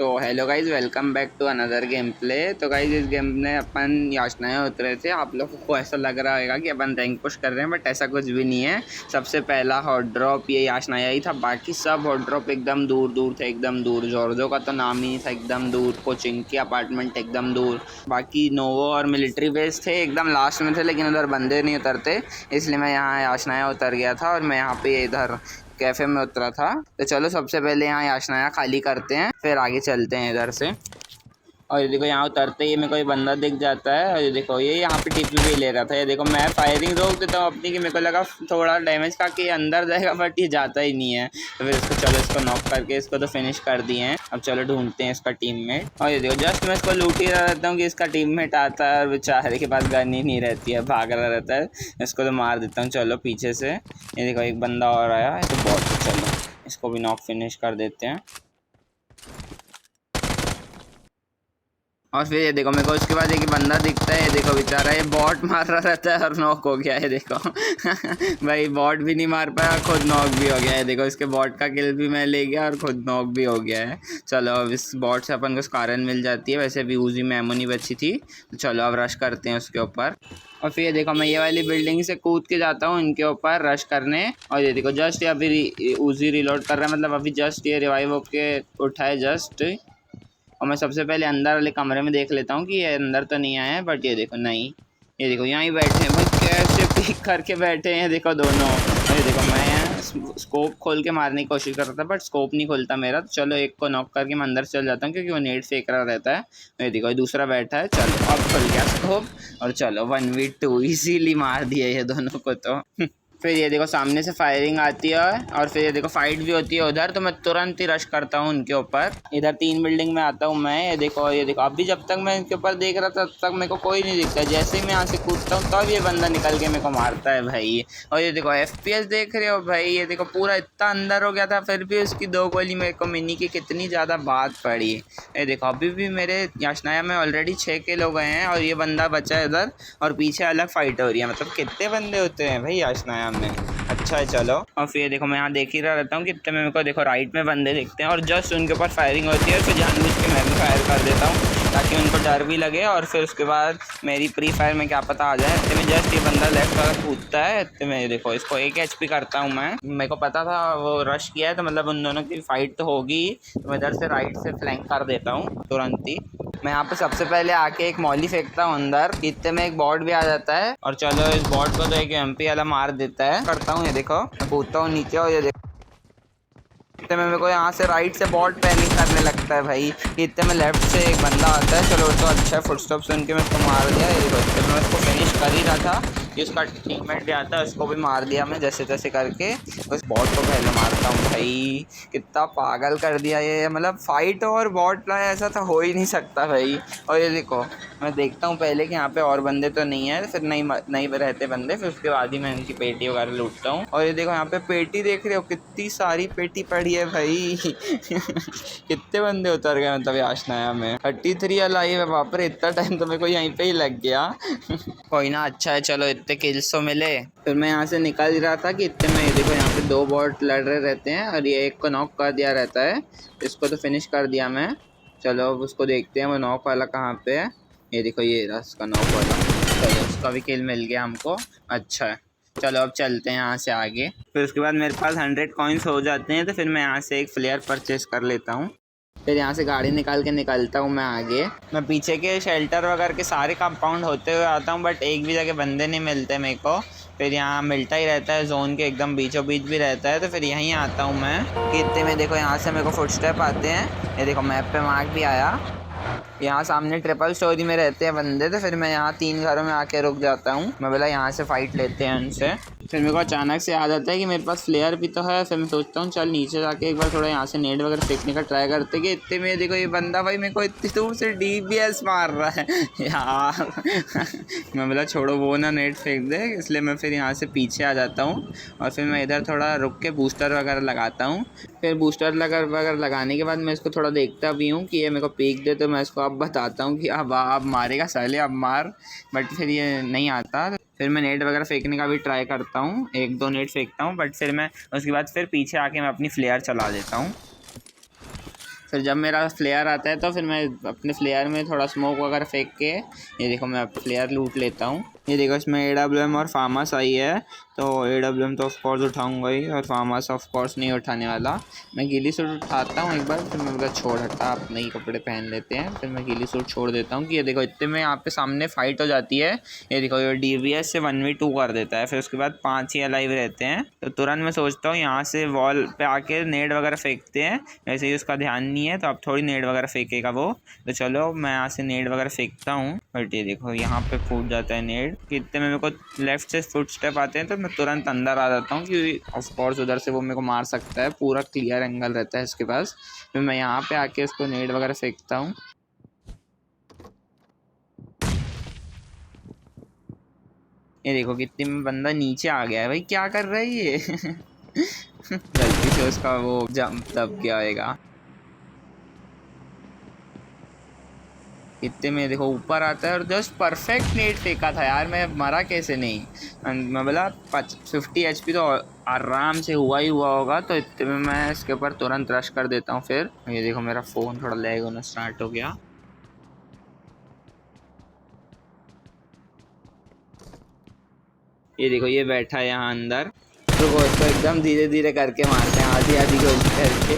तो hello guys, welcome back to another game play. तो guys इस गेम में अपन याचनाएं उतरे थे। आप लोगों को ऐसा लग रहा होगा कि अपन रैंक पुश कर रहे हैं, बट ऐसा कुछ भी नहीं है। सबसे पहला हॉट ड्रॉप ये याचनाया ही था, बाकी सब हॉट ड्रॉप एकदम दूर दूर थे, एकदम दूर। जॉर्जो का तो नाम ही नहीं था, एकदम दूर। कोचिंग की अपार्टमेंट एकदम दूर। बाकी नोवो और मिलिट्री बेस थे एकदम लास्ट में थे, लेकिन उधर बंदे नहीं उतरते, इसलिए मैं यहाँ याचनाया उतर गया था और मैं यहाँ पे इधर कैफे में उतरा था। तो चलो सबसे पहले यहाँ याचनाया खाली करते हैं, फिर आगे चलते हैं इधर से। और ये देखो यहाँ उतरते ही मेरे को ये बंदा दिख जाता है, और ये देखो ये यहाँ पे टिप भी ले रहा था। ये देखो मैं फायरिंग रोक देता हूँ अपनी, कि मेरे को लगा थोड़ा डैमेज का कि अंदर जाएगा, बट ये जाता ही नहीं है। तो फिर इसको चलो इसको नॉक करके इसको तो फिनिश कर दिए हैं। अब चलो ढूंढते हैं इसका टीममेट। और ये देखो जस्ट मैं इसको लूट ही रहा रहता हूँ कि इसका टीममेट आता है, और बेचारे के पास गन ही नहीं रहती है, भाग रहा रहता है। इसको तो मार देता हूँ चलो पीछे से। ये देखो एक बंदा और आया है, तो बहुत चलो इसको भी नॉक फिनिश कर देते हैं। और फिर ये देखो मेरे को उसके बाद एक बंदा दिखता है, ये देखो बेचारा ये बॉट मार रहा रहता है और नॉक हो गया है। देखो भाई बॉट भी नहीं मार पाया, खुद नॉक भी हो गया है। देखो इसके बॉट का किल भी मैं ले गया और खुद नॉक भी हो गया है। चलो अब इस बॉट से अपन को स्कारन मिल जाती है। वैसे भी यूजी में एमो नहीं बची थी, तो चलो अब रश करते हैं उसके ऊपर। और फिर ये देखो मैं ये वाली बिल्डिंग से कूद के जाता हूँ इनके ऊपर रश करने। और ये देखो जस्ट ये अभी यूजी रिलोड कर रहा है, मतलब अभी जस्ट ये रिवाइव होके उठा है जस्ट। और मैं सबसे पहले अंदर वाले कमरे में देख लेता हूँ कि ये अंदर तो नहीं आया है, बट ये देखो नहीं, ये देखो यहाँ ही बैठे हैं भाई, कैसे पीक करके बैठे हैं देखो दोनों। और ये देखो मैं स्कोप खोल के मारने की कोशिश कर रहा था, बट स्कोप नहीं खोलता मेरा। तो चलो एक को नॉक करके मैं अंदर चल जाता हूँ, क्योंकि वो नेट फेंक रहा रहता है। ये देखो दूसरा बैठा है, चलो अब खुल गया स्कोप। और चलो 1v2 इजीली मार दिया ये दोनों को तो। फिर ये देखो सामने से फायरिंग आती है, और फिर ये देखो फाइट भी होती है उधर। तो मैं तुरंत ही रश करता हूँ उनके ऊपर। इधर 3 बिल्डिंग में आता हूँ मैं। ये देखो अभी जब तक मैं इनके ऊपर देख रहा था तब तक मेरे को कोई नहीं दिखता। जैसे ही मैं यहाँ से कूदता हूँ तब ये बंदा निकल के मेरे को मारता है भाई। और ये देखो FPS देख रहे हो भाई, ये देखो पूरा इतना अंदर हो गया था, फिर भी उसकी 2 गोली मेरे को मिनी की कितनी ज़्यादा बात पड़ी। ये देखो अभी भी मेरे याचनाया में ऑलरेडी 6 किल हो गए हैं, और ये बंदा बचा है उधर, और पीछे अलग फाइट हो रही है। मतलब कितने बंदे होते हैं भाई याचनाया में। अच्छा है चलो। और फिर देखो मैं यहाँ देख ही रहा रहता हूँ कि इतने मेरे को देखो राइट में बंदे दिखते हैं, और जस्ट उनके ऊपर फायरिंग होती है। फिर जानबूझ के मैं भी फायर कर देता हूँ ताकि उनको डर भी लगे, और फिर उसके बाद मेरी प्री फायर में क्या पता आ जाए। इतने में जस्ट ये बंदा लेफ्ट तरफ कूदता है, इतने में देखो इसको 1 HP करता हूँ मैं। मेरे को पता था वो रश किया है, तो मतलब उन दोनों की फाइट तो होगी। तो मैं इधर से राइट से फ्लैंक कर देता हूँ तुरंत ही। मैं यहाँ पे सबसे पहले आके एक मॉली फेंकता हूँ अंदर, इतने में एक बॉट भी आ जाता है, और चलो इस बॉट को तो एक MP वाला मार देता है। करता हूँ ये देखो मैं कूदता हूँ नीचे, और ये देखो इतने में मेरे को यहाँ से राइट से बॉट पैनिक करने लगता है भाई। इतने में लेफ्ट से एक बंदा आता है, चलो तो अच्छा है, फुटस्टेप सुन के मैं उसको मार दिया। ये देखो इतने में मैं उसको फिनिश कर ही रहा था कि उसका टीममेट भी आता है, उसको भी मार दिया मैं जैसे तैसे करके। उस बॉट को पहले मारता हूँ भाई, कितना पागल कर दिया ये। मतलब फाइट और बॉट ना ऐसा तो हो ही नहीं सकता भाई। और ये देखो मैं देखता हूँ पहले कि यहाँ पे और बंदे तो नहीं है, फिर नहीं रहते बंदे, फिर उसके बाद ही मैं इनकी पेटी वगैरह लूटता हूँ। और ये देखो यहाँ पे पेटी देख रहे हो, कितनी सारी पेटी पड़ी है भाई कितने बंदे उतर गए मतलब याचनाया में। 33 अलाइव है, बाप रे इतना टाइम तो मेरे को यहीं पे ही लग गया कोई ना, अच्छा है चलो इतने किल्स तो मिले। फिर मैं यहाँ से निकल रहा था कि इतने में ये देखो यहाँ पे 2 बॉट लड़ रहे रहते हैं, और ये एक को नॉक कर दिया रहता है, इसको तो फिनिश कर दिया मैं। चलो अब उसको देखते हैं वो नॉक वाला कहाँ पे है। ये देखो ये रहा उसका नॉक वाला, चलो उसका भी किल मिल गया हमको। अच्छा है चलो अब चलते हैं यहाँ से आगे। फिर उसके बाद मेरे पास 100 कॉइन्स हो जाते हैं, तो फिर मैं यहाँ से एक फ्लेयर परचेस कर लेता हूँ। फिर यहाँ से गाड़ी निकाल के निकलता हूँ मैं आगे। मैं पीछे के शेल्टर वगैरह के सारे कंपाउंड होते हुए आता हूँ, बट एक भी जगह बंदे नहीं मिलते मेरे को। फिर यहाँ मिलता ही रहता है, जोन के एकदम बीचों बीच भी रहता है, तो फिर यहीं आता हूँ मैं। कि इतने में देखो यहाँ से मेरे को फुटस्टेप आते हैं, ये देखो मैप पे मार्क भी आया। यहाँ सामने ट्रिपल स्टोरी में रहते हैं बंदे, तो फिर मैं यहाँ 3 घरों में आके रुक जाता हूँ। मैं बोला यहाँ से फाइट लेते हैं उनसे। फिर मेरे को अचानक से याद आता है कि मेरे पास फ्लेयर भी तो है। फिर मैं सोचता हूँ चल नीचे जाके एक बार थोड़ा यहाँ से नेट वगैरह फेंकने का ट्राई करते कि इतने में देखो ये बंदा भाई मेरे को इतनी दूर से DBS मार रहा है यार मैं बोला छोड़ो वो ना नेट फेंक दे, इसलिए मैं फिर यहाँ से पीछे आ जाता हूँ, और फिर मैं इधर थोड़ा रुक के बूस्टर वगैरह लगाता हूँ। फिर बूस्टर वगैरह लगाने के बाद मैं इसको थोड़ा देखता भी हूँ कि ये मेरे को पीक दे, तो मैं इसको अब बताता हूँ कि अब मारेगा साले अब मार, बट फिर ये नहीं आता। फिर मैं नेट वगैरह फेंकने का भी ट्राई करता हूँ, 1-2 नेट फेंकता हूँ, बट फिर मैं उसके बाद फिर पीछे आके मैं अपनी फ्लेयर चला देता हूँ। फिर जब मेरा फ्लेयर आता है तो फिर मैं अपने फ्लेयर में थोड़ा स्मोक वगैरह फेंक के ये देखो मैं फ्लेयर लूट लेता हूँ। ये देखो इसमें AWM और फार्मास आई है, तो AWM तो ऑफकोर्स उठाऊंगा ही और फार्मास ऑफकोर्स नहीं उठाने वाला। मैं गीली सूट उठाता हूँ एक बार, फिर मैं बोला छोड़ हटा, अपने ही कपड़े पहन लेते हैं। फिर मैं गीली सूट छोड़ देता हूँ कि ये देखो इतने में यहाँ पे सामने फाइट हो जाती है। ये देखो ये DBS से 1v2 कर देता है, फिर उसके बाद 5 ही अलाइव रहते हैं। तो तुरंत मैं सोचता हूँ यहाँ से वॉल पे आके नेड वगैरह फेंकते हैं, वैसे ही उसका ध्यान नहीं है तो अब थोड़ी नेड वगैरह फेंकेगा वो। तो चलो मैं यहाँ से नेड वगैरह फेंकता हूँ, बट ये देखो यहाँ पे फूट जाता है नेड। कितने में मेरे को लेफ्ट से फुट स्टेप आते हैं तो मैं तुरंत अंदर आ जाता हूँ, क्योंकि ऑफकोर्स उधर से वो मेरे को मार सकता है, पूरा क्लियर एंगल रहता है इसके पास। फिर मैं यहाँ पे आके उसको नेड वगैरह फेंकता हूँ। ये देखो कितने में बंदा नीचे आ गया है, भाई क्या कर रहा है ये गलती से उसका वो जंप दब गया होगा। इतने में देखो ऊपर आता है और जस्ट परफेक्ट नेट फेंका था यार, मैं मरा कैसे नहीं। मैं बोला 50 HP तो आराम से हुआ ही हुआ होगा। तो इतने में मैं इसके ऊपर तुरंत रश कर देता हूँ। फिर ये देखो मेरा फ़ोन थोड़ा लैग होना स्टार्ट हो गया। ये देखो ये बैठा है यहाँ अंदर, तो वो इसको एकदम धीरे धीरे करके मारते हैं, आधी आधी कोशिश करके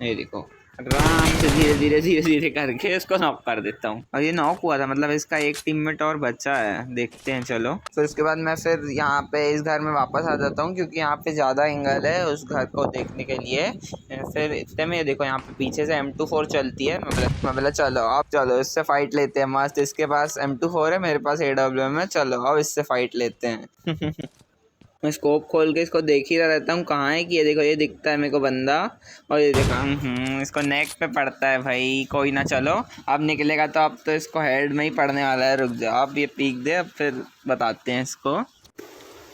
ये देखो आराम से धीरे धीरे करके इसको नॉक कर देता हूँ। और ये नॉक हुआ था, मतलब इसका एक टीममेट और बचा है, देखते हैं चलो। फिर उसके बाद मैं फिर यहाँ पे इस घर में वापस आ जाता हूँ, क्योंकि यहाँ पे ज़्यादा एंगल है उस घर को देखने के लिए। फिर इतने में ये देखो यहाँ पे पीछे से M24 चलती है। मैं बोला चलो अब चलो इससे फाइट लेते हैं मस्त। इसके पास M24 है, मेरे पास AWM है, चलो अब इससे फाइट लेते हैं मैं स्कोप खोल के इसको देख ही रहता हूँ कहाँ है कि ये देखो ये दिखता है मेरे को बंदा। और ये देखो इसको नेक पे पड़ता है भाई, कोई ना चलो अब निकलेगा तो अब तो इसको हेड में ही पड़ने वाला है। रुक जाओ अब ये पीक दे, अब फिर बताते हैं इसको।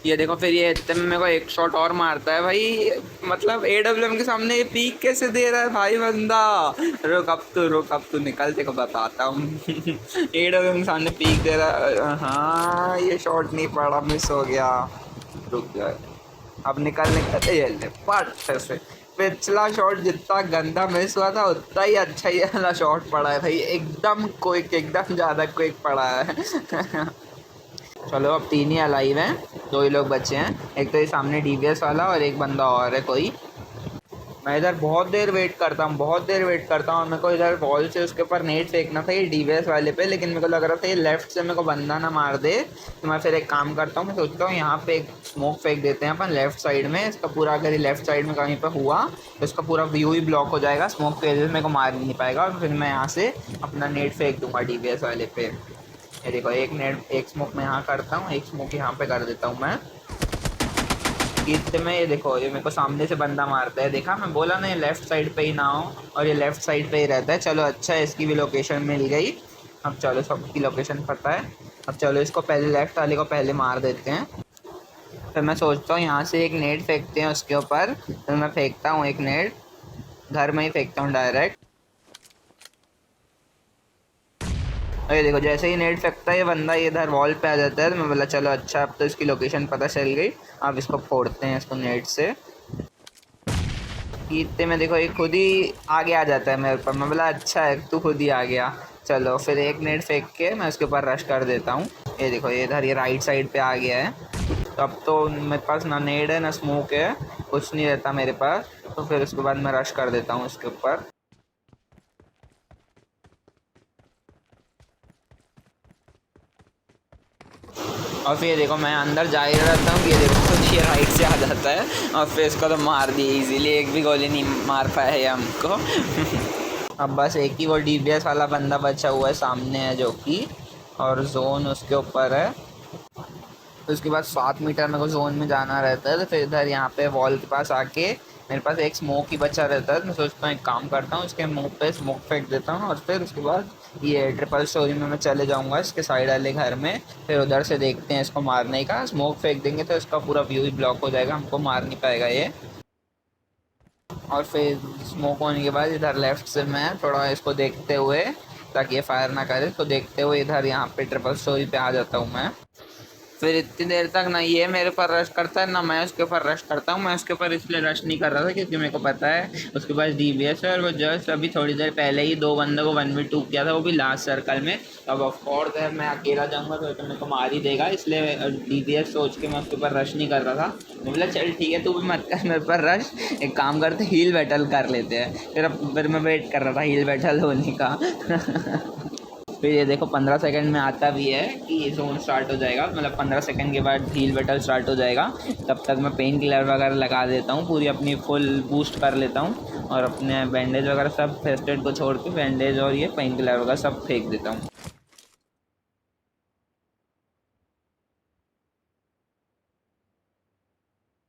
ये देखो फिर ये इतने में मेरे को एक शॉट और मारता है भाई, मतलब AWM के सामने ये पीक कैसे दे रहा है भाई बंदा। रुक अब तू निकल, तेरे को बताता हूँ AWM के सामने पीक दे रहा है। हाँ ये शॉट नहीं पड़ा, मिस हो गया। रुक जाए अब निकल ये ले पट से। पिछला शॉट जितना गंदा मिस हुआ था उतना ही अच्छा ही वाला शॉट पड़ा है भाई, एकदम क्विक, एकदम ज़्यादा क्विक पड़ा है चलो अब 3 ही अलाइव हैं, 2 ही लोग बचे हैं, एक तो ये सामने DBS वाला और एक बंदा और है कोई। मैं इधर बहुत देर वेट करता हूँ और मेरे को इधर वॉल से उसके ऊपर नेट फेंकना था ये DBS वाले पे, लेकिन मेरे को लग रहा था ये लेफ्ट से मेरे को बंदा ना मार दे। तो मैं फिर एक काम करता हूँ, मैं सोचता हूँ यहाँ पे एक स्मोक फेंक देते हैं अपन लेफ्ट साइड में। इसका पूरा अगर ये लेफ्ट साइड में कहीं पर हुआ तो इसका पूरा व्यू ही ब्लॉक हो जाएगा, स्मोक के वजह से मेरे को मार नहीं पाएगा। और फिर मैं यहाँ से अपना नेट फेंक दूँगा DBS वाले पे। ये देखो एक स्मोक मैं यहाँ करता हूँ, एक स्मोक यहाँ पे कर देता हूँ मैं। इतने में ये देखो ये मेरे को सामने से बंदा मारता है, देखा मैं बोला ना ये लेफ्ट साइड पे ही ना हो, और ये लेफ्ट साइड पे ही रहता है। चलो अच्छा है इसकी भी लोकेशन मिल गई। अब चलो सबकी लोकेशन पता है, अब चलो इसको पहले लेफ्ट वाले को पहले मार देते हैं। फिर मैं सोचता हूँ यहाँ से एक नेट फेंकते हैं उसके ऊपर। फिर मैं फेंकता हूँ एक नेट, घर में ही फेंकता हूँ डायरेक्ट। अरे देखो जैसे ही नेट फेंकता है ये बंदा इधर वॉल पे आ जाता है। तो मैं बोला चलो अच्छा अब तो इसकी लोकेशन पता चल गई, अब इसको फोड़ते हैं इसको नेट से। इतने में देखो ये खुद ही आगे आ जाता है मेरे ऊपर। मैं बोला अच्छा है तू खुद ही आ गया। चलो फिर एक नेट फेंक के मैं उसके ऊपर रश कर देता हूँ। ये देखो ये इधर ये राइट साइड पे आ गया है। तो अब तो मेरे पास ना नेट है ना स्मोक है, कुछ नहीं रहता मेरे पास। तो फिर उसके बाद मैं रश कर देता हूँ उसके ऊपर। और फिर देखो मैं अंदर जा ही रहता हूँ कि ये देखो खुद ये राइट से आ जाता है और फिर इसको तो मार दिए इजीली, एक भी गोली नहीं मार पाया है हमको अब बस एक ही वो DBS वाला बंदा बचा हुआ है सामने है जो कि, और जोन उसके ऊपर है। उसके बाद 7 मीटर मेरे को जोन में जाना रहता है। तो फिर इधर यहाँ पे वॉल के पास आके मेरे पास एक स्मोक ही बचा रहता है। मैं सोचता हूँ एक काम करता हूँ इसके मुंह पे स्मोक फेंक देता हूँ और फिर उसके बाद ये ट्रिपल स्टोरी में मैं चले जाऊँगा इसके साइड वाले घर में। फिर उधर से देखते हैं इसको मारने का। स्मोक फेंक देंगे तो इसका पूरा व्यू ही ब्लॉक हो जाएगा, हमको मार नहीं पाएगा ये। और फिर स्मोक होने के बाद इधर लेफ्ट से मैं थोड़ा इसको देखते हुए, ताकि ये फायर ना करे, तो देखते हुए इधर यहाँ पे ट्रिपल स्टोरी पे आ जाता हूँ मैं। फिर इतनी देर तक ना ये मेरे पर रश करता है ना मैं उसके ऊपर रश करता हूँ। मैं उसके ऊपर इसलिए रश नहीं कर रहा था क्योंकि मेरे को पता है उसके पास DBS है और वो जस्ट अभी थोड़ी देर पहले ही 2 बंदों को 1v2 किया था, वो भी लास्ट सर्कल में। अब ऑफकोर्स है मैं अकेला जाऊँगा तो मेरे को मार ही देगा, इसलिए DBS सोच के मैं उसके ऊपर रश नहीं कर रहा था। मैं बोला चल ठीक है तू भी मत कर मेरे पर रश, एक काम करते हील बैटल कर लेते हैं। फिर मैं वेट कर रहा था हील बैटल होने का। फिर ये देखो 15 सेकंड में आता भी है कि जोन स्टार्ट हो जाएगा, मतलब 15 सेकंड के बाद हील बैटल स्टार्ट हो जाएगा। तब तक मैं पेन किलर वगैरह लगा देता हूँ, पूरी अपनी फुल बूस्ट कर लेता हूँ और अपने बैंडेज वगैरह सब फर्स्ट एड को छोड़ के बैंडेज और ये पेन किलर वगैरह सब फेंक देता हूँ।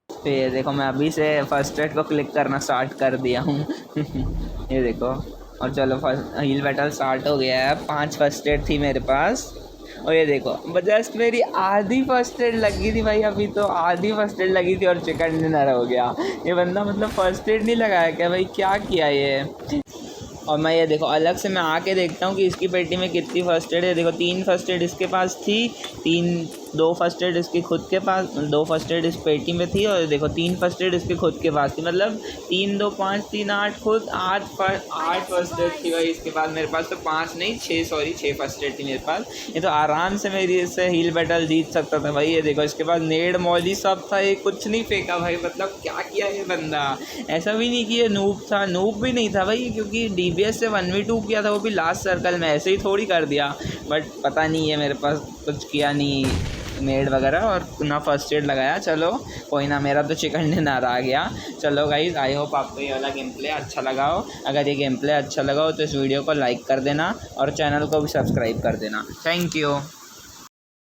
तो ये देखो मैं अभी से फर्स्ट एड को क्लिक करना स्टार्ट कर दिया हूँ। ये देखो और चलो फर्स्ट हील बैटल स्टार्ट हो गया है। 5 फर्स्ट एड थी मेरे पास और ये देखो जस्ट मेरी आधी फर्स्ट एड लगी थी भाई, अभी तो आधी फर्स्ट एड लगी थी और चिकन डिनर हो गया। ये बंदा मतलब फर्स्ट एड नहीं लगाया क्या भाई, क्या किया ये। और मैं ये देखो अलग से मैं आके देखता हूँ कि इसकी पेटी में कितनी फर्स्ट एड है। देखो 3 फर्स्ट एड इसके पास थी, 2 फर्स्ट एड इसकी खुद के पास, 2 फर्स्ट एड इस पेटी में थी और देखो 3 फर्स्ट एड इसके खुद के पास थी, मतलब 3 2 5 3 8 खुद 8 फर्स्ट एड थी भाई इसके पास। मेरे पास तो 5 नहीं 6 सॉरी 6 फर्स्ट एड थी मेरे पास। ये तो आराम से मेरी इससे हील बैटल जीत सकता था भाई। ये देखो इसके पास नेड मौली सब था, ये कुछ नहीं फेंका भाई, मतलब क्या किया ये बंदा। ऐसा भी नहीं कि ये नूब था, नूब भी नहीं था भाई, क्योंकि DBS से 1v2 किया था, वो भी लास्ट सर्कल में, ऐसे ही थोड़ी कर दिया। बट पता नहीं है मेरे पास कुछ किया नहीं नेड वगैरह और ना फर्स्ट एड लगाया। चलो कोई ना, मेरा तो चिकन डिनर आ गया। चलो गाइज आई होप आपको ये वाला गेम प्ले अच्छा लगा हो। अगर ये गेम प्ले अच्छा लगा हो तो इस वीडियो को लाइक कर देना और चैनल को भी सब्सक्राइब कर देना। Thank you.